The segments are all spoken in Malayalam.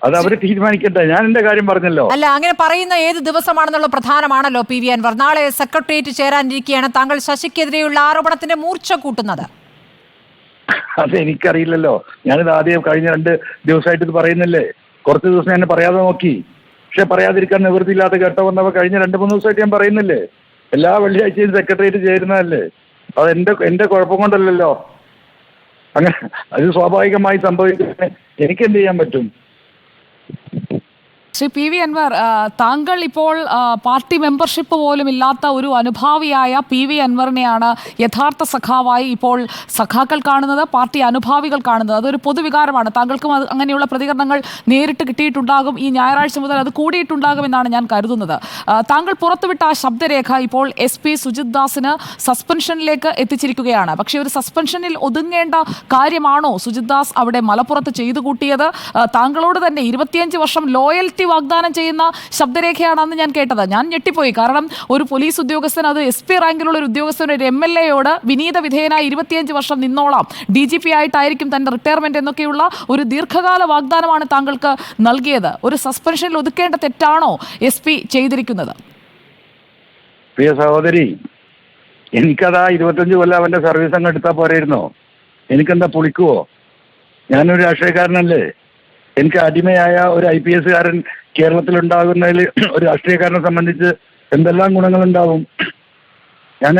അത് അവർ തീരുമാനിക്കട്ടെ. ഞാൻ എന്റെ കാര്യം പറഞ്ഞല്ലോ. അല്ല, അങ്ങനെ പറയുന്ന ഏത് ദിവസമാണെന്നുള്ള പ്രധാനമാണല്ലോ പി വി അൻവർ. നാളെ സെക്രട്ടേറിയറ്റ് ചേരാനിരിക്കുകയാണ്. താങ്കൾ ശശിക്കെതിരെയുള്ള ആരോപണത്തിന്റെ മൂർച്ച കൂട്ടുന്നത്. അത് എനിക്കറിയില്ലല്ലോ. ഞാനിത് ആദ്യം കഴിഞ്ഞ 2 ദിവസമായിട്ട് ഇത് പറയുന്നില്ലേ. കുറച്ച് ദിവസം ഞാൻ പറയാതെ നോക്കി, പക്ഷെ പറയാതിരിക്കാൻ നിവൃത്തിയില്ലാത്ത ഘട്ടം വന്നപ്പോൾ കഴിഞ്ഞ 2-3 ദിവസമായിട്ട് ഞാൻ പറയുന്നില്ലേ. എല്ലാ വെള്ളിയാഴ്ചയും സെക്രട്ടേറിയറ്റ് ചേരുന്നതല്ലേ. അത് എന്റെ കുഴപ്പം കൊണ്ടല്ലല്ലോ. അങ്ങനെ അത് സ്വാഭാവികമായി സംഭവിക്കുന്നത് എനിക്കെന്ത് ചെയ്യാൻ പറ്റും? ശ്രീ പി വി അൻവർ, താങ്കൾ ഇപ്പോൾ പാർട്ടി മെമ്പർഷിപ്പ് പോലും ഇല്ലാത്ത ഒരു അനുഭാവിയായ പി വി അൻവറിനെയാണ് യഥാർത്ഥ സഖാവായി ഇപ്പോൾ സഖാക്കൾ കാണുന്നത്, പാർട്ടി അനുഭാവികൾ കാണുന്നത്. അതൊരു പൊതുവികാരമാണ്. താങ്കൾക്കും അങ്ങനെയുള്ള പ്രതികരണങ്ങൾ നേരിട്ട് കിട്ടിയിട്ടുണ്ടാകും. ഈ ഞായറാഴ്ച മുതൽ അത് കൂടിയിട്ടുണ്ടാകുമെന്നാണ് ഞാൻ കരുതുന്നത്. താങ്കൾ പുറത്തുവിട്ട ആ ശബ്ദരേഖ ഇപ്പോൾ SP സുജിത് ദാസിന് സസ്പെൻഷനിലേക്ക് എത്തിച്ചിരിക്കുകയാണ്. പക്ഷേ ഒരു സസ്പെൻഷനിൽ ഒതുങ്ങേണ്ട കാര്യമാണോ സുജിത് ദാസ് അവിടെ മലപ്പുറത്ത് ചെയ്തു കൂട്ടിയത്? താങ്കളോട് തന്നെ 25 വർഷം ലോയൽറ്റി വാഗ്ദാനം ചെയ്യുന്ന ശബ്ദരേഖയാണെന്ന് ഞാൻ കേട്ടത്. ഞാൻ ഞെട്ടിപ്പോയി. കാരണം ഒരു പോലീസ് ഉദ്യോഗസ്ഥൻ, അത് SP റാങ്കിലുള്ള ഒരു ഉദ്യോഗസ്ഥൻ, ഒരു MLA-യോട് വിനീത വിധേയനായി 25 വർഷം നിന്നോളാം, DGP ആയിട്ടായിരിക്കും തന്റെ റിട്ടയർമെന്റ് എന്നൊക്കെയുള്ള ഒരു ദീർഘകാല വാഗ്ദാനമാണ് താങ്കൾക്ക് നൽകിയത്. ഒരു സസ്പെൻഷനിൽ ഒതുക്കേണ്ട തെറ്റാണോ SP ചെയ്തിരിക്കുന്നത്? പ്രിയ സഹോദരി, എനിക്കതാ 25 കൊല്ലം അവന്റെ സർവീസ് അങ്ങ് എടുത്താൽ പോരായിരുന്നോ? എനിക്കെന്താ പുളിക്കുവോ? ഞാനൊരു രാഷ്ട്രീയക്കാരനല്ലേ. എനിക്ക് അടിമയായ ഒരു IPS കാരൻ കേരളത്തിലുണ്ടാകുന്നതിൽ ഒരു രാഷ്ട്രീയക്കാരനെ സംബന്ധിച്ച് എന്തെല്ലാം ഗുണങ്ങളുണ്ടാവും. ഞാൻ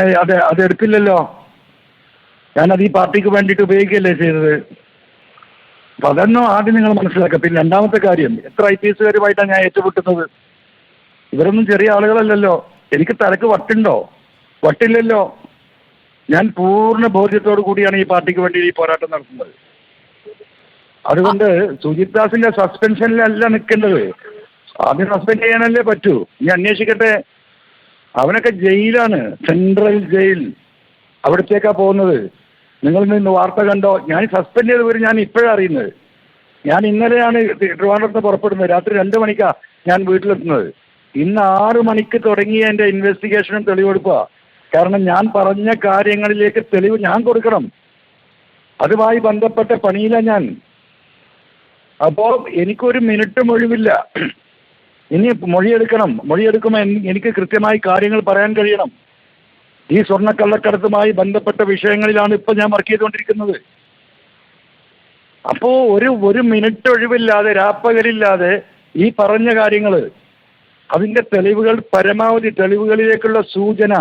അതെടുക്കില്ലല്ലോ. ഞാനത് ഈ പാർട്ടിക്ക് വേണ്ടിയിട്ട് ഉപയോഗിക്കുകയല്ലേ ചെയ്തത്. അപ്പൊ അതൊന്നും ആദ്യം നിങ്ങൾ മനസ്സിലാക്കുക. പിന്നെ രണ്ടാമത്തെ കാര്യം, എത്ര IPS കാരുമായിട്ടാണ് ഞാൻ ഏറ്റുമുട്ടുന്നത്? ഇവരൊന്നും ചെറിയ ആളുകളല്ലല്ലോ. എനിക്ക് തലക്ക് വട്ടുണ്ടോ? വട്ടില്ലല്ലോ. ഞാൻ പൂർണ്ണ ബോധ്യത്തോടു കൂടിയാണ് ഈ പാർട്ടിക്ക് വേണ്ടി ഈ പോരാട്ടം നടത്തുന്നത്. അതുകൊണ്ട് സുജിത് ദാസിന്റെ സസ്പെൻഷനിലല്ല നിൽക്കേണ്ടത്. ആദ്യം സസ്പെൻഡ് ചെയ്യാനല്ലേ പറ്റൂ. ഇനി അന്വേഷിക്കട്ടെ. അവനൊക്കെ ജയിലാണ്, സെൻട്രൽ ജയിൽ. അവിടത്തേക്കാ പോകുന്നത്. നിങ്ങൾ ഇന്ന് വാർത്ത കണ്ടോ? ഞാൻ സസ്പെൻഡ് ചെയ്തവർ ഞാൻ ഇപ്പോഴാണ് അറിയുന്നത്. ഞാൻ ഇന്നലെയാണ് ട്രിവാൻഡ്രത്ത് പുറപ്പെടുന്നത്. രാത്രി 2 മണിക്കാ ഞാൻ വീട്ടിലെത്തുന്നത്. ഇന്ന് 6 മണിക്ക് തുടങ്ങിയ എൻ്റെ ഇൻവെസ്റ്റിഗേഷനും തെളിവെടുപ്പാ. കാരണം ഞാൻ പറഞ്ഞ കാര്യങ്ങളിലേക്ക് തെളിവ് ഞാൻ കൊടുക്കണം. അതുമായി ബന്ധപ്പെട്ട പണിയിലാണ് ഞാൻ. അപ്പോൾ എനിക്കൊരു മിനിറ്റും ഒഴിവില്ല. ഇനി മൊഴിയെടുക്കുമ്പോൾ എനിക്ക് കൃത്യമായി കാര്യങ്ങൾ പറയാൻ കഴിയണം. ഈ സ്വർണ്ണക്കള്ളക്കടത്തുമായി ബന്ധപ്പെട്ട വിഷയങ്ങളിലാണ് ഇപ്പൊ ഞാൻ വർക്ക് ചെയ്തുകൊണ്ടിരിക്കുന്നത്. അപ്പോ ഒരു മിനിറ്റ് ഒഴിവില്ലാതെ, രാപ്പകലില്ലാതെ ഈ പറഞ്ഞ കാര്യങ്ങൾ, അതിന്റെ തെളിവുകൾ, പരമാവധി തെളിവുകളിലേക്കുള്ള സൂചന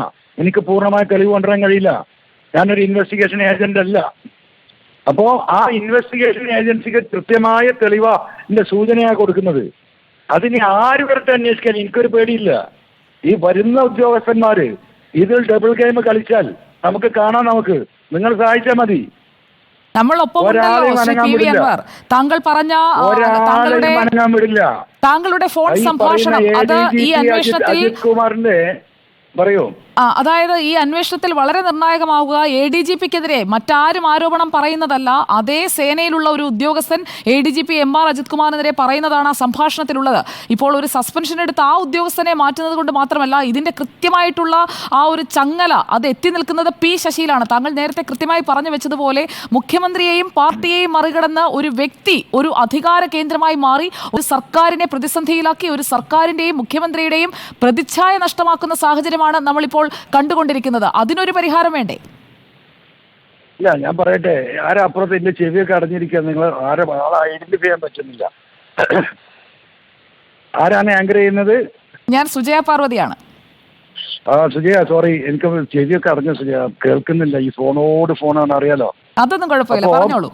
എനിക്ക് പൂർണ്ണമായി തെളിവ് കൊണ്ടുവരാൻ കഴിയില്ല. ഞാനൊരു ഇൻവെസ്റ്റിഗേഷൻ ഏജന്റ് അല്ല. അപ്പോ ആ ഇൻവെസ്റ്റിഗേഷൻ ഏജൻസിക്ക് കൃത്യമായ തെളിവിന്റെ സൂചനയാണ് കൊടുക്കുന്നത്. അതിന് ആര് വരട്ടെ അന്വേഷിക്കാൻ എനിക്കൊരു പേടിയില്ല. ഈ വരുന്ന ഉദ്യോഗസ്ഥന്മാര് ഇതിൽ ഡബിൾ ഗെയിം കളിച്ചാൽ നമുക്ക് കാണാം. നിങ്ങൾ സഹായിച്ചാൽ മതി. താങ്കൾ പറഞ്ഞ താങ്കളുടെ ഫോൺ സംഭാഷണം അത് ഈ അന്വേഷണത്തിൽ അജിത് കുമാറിന്റെ പറയൂ. അതായത് ഈ അന്വേഷണത്തിൽ വളരെ നിർണായകമാവുക ADGP-ക്കെതിരെ മറ്റാരും ആരോപണം പറയുന്നതല്ല, അതേ സേനയിലുള്ള ഒരു ഉദ്യോഗസ്ഥൻ ADGP MR അജിത് കുമാറിനെതിരെ പറയുന്നതാണ് ആ സംഭാഷണത്തിലുള്ളത്. ഇപ്പോൾ ഒരു സസ്പെൻഷൻ എടുത്ത് ആ ഉദ്യോഗസ്ഥനെ മാറ്റുന്നത് കൊണ്ട് മാത്രമല്ല, ഇതിന്റെ കൃത്യമായിട്ടുള്ള ആ ഒരു ചങ്ങല അത് എത്തി നിൽക്കുന്നത് P ശശിയിലാണ്. താങ്കൾ നേരത്തെ കൃത്യമായി പറഞ്ഞു വെച്ചതുപോലെ മുഖ്യമന്ത്രിയെയും പാർട്ടിയെയും മറികടന്ന് ഒരു വ്യക്തി ഒരു അധികാര കേന്ദ്രമായി മാറി ഒരു സർക്കാരിനെ പ്രതിസന്ധിയിലാക്കി, ഒരു സർക്കാരിന്റെയും മുഖ്യമന്ത്രിയുടെയും പ്രതിച്ഛായ നഷ്ടമാക്കുന്ന സാഹചര്യമാണ് നമ്മളിപ്പോൾ കണ്ടുകൊണ്ടിരിക്കുന്നത്. അതിനൊരു പരിഹാരം വേണ്ടേ? ഇല്ല, ഞാൻ പറയട്ടെ. ആരപ്പുറത്ത് എന്റെ ചെവിയൊക്കെ അടഞ്ഞിരിക്കുക. നിങ്ങൾ ആളെ ഐഡന്റിഫൈ ചെയ്യാൻ പറ്റുന്നില്ല. ആരാണ് ആങ്കർ ചെയ്യുന്നത്? ഞാൻ സുജയ പാർവതിയാണ്. സുജയ, സോറി, എനിക്ക് ചെവിയൊക്കെ അടഞ്ഞ സുജയ, കേൾക്കുന്നില്ല. ഈ ഫോണാണ്, അറിയാലോ. അതൊന്നും കുഴപ്പമില്ല, പറഞ്ഞോളൂ.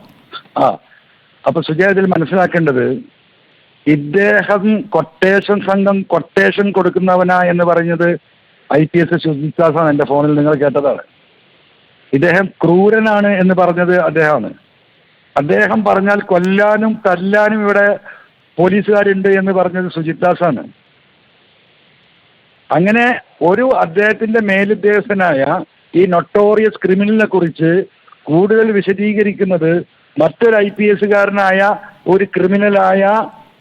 അപ്പൊ സുജയ, ഇതിൽ മനസ്സിലാക്കേണ്ടത്, ഇദ്ദേഹം കൊട്ടേഷൻ സംഘം കൊട്ടേഷൻ കൊടുക്കുന്നവനാ എന്ന് പറഞ്ഞത് IPS സുജിത് ദാസാണ്. എന്റെ ഫോണിൽ നിങ്ങൾ കേട്ടതാണ്. ഇദ്ദേഹം ക്രൂരനാണ് എന്ന് പറഞ്ഞത് അദ്ദേഹമാണ്. അദ്ദേഹം പറഞ്ഞാൽ കൊല്ലാനും തല്ലാനും ഇവിടെ പോലീസുകാരുണ്ട് എന്ന് പറഞ്ഞത് സുജിത് ദാസാണ്. അങ്ങനെ അദ്ദേഹത്തിന്റെ മേലുദ്യോഗസ്ഥനായ ഈ നൊട്ടോറിയസ് ക്രിമിനലിനെ കുറിച്ച് കൂടുതൽ വിശദീകരിക്കുന്നത് മറ്റൊരു IPS കാരനായ ഒരു ക്രിമിനലായ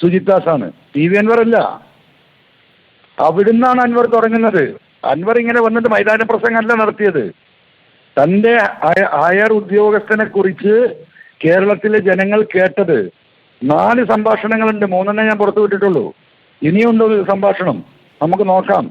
സുജിത് ദാസാണ്. PV അൻവർ അല്ല. അവിടുന്നാണ് അൻവർ തുടങ്ങുന്നത്. അൻവർ ഇങ്ങനെ വന്നിട്ട് മൈതാന പ്രസംഗമല്ല നടത്തിയത്. തന്റെ ഹയർ ഉദ്യോഗസ്ഥനെ കുറിച്ച് കേരളത്തിലെ ജനങ്ങൾ കേട്ടത് 4 സംഭാഷണങ്ങളുണ്ട്, 3 ഞാൻ പുറത്തു വിട്ടിട്ടുള്ളൂ. ഇനിയുണ്ട് ഒരു സംഭാഷണം, നമുക്ക് നോക്കാം.